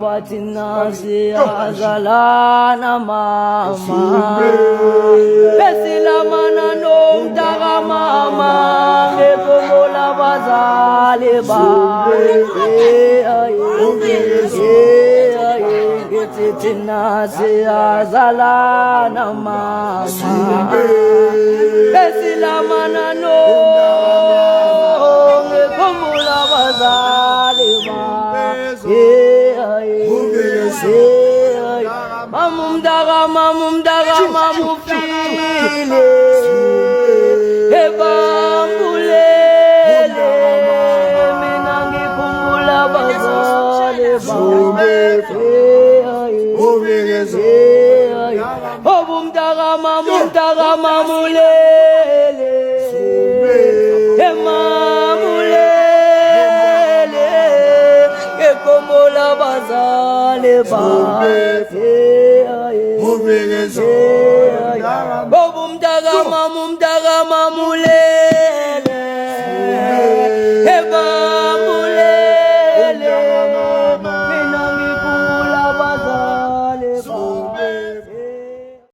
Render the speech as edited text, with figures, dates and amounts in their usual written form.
Batina azalana mama Besila mana nom daga mama Ekomola bazale ba Batina azalana mama Besila mana nom Ekomola bazale ba Mamum daga mamufile Ebambulele Minangi kumbula bazale Obum daga mamulele Emamulele Ekomola bazale ba Obum daga mamulele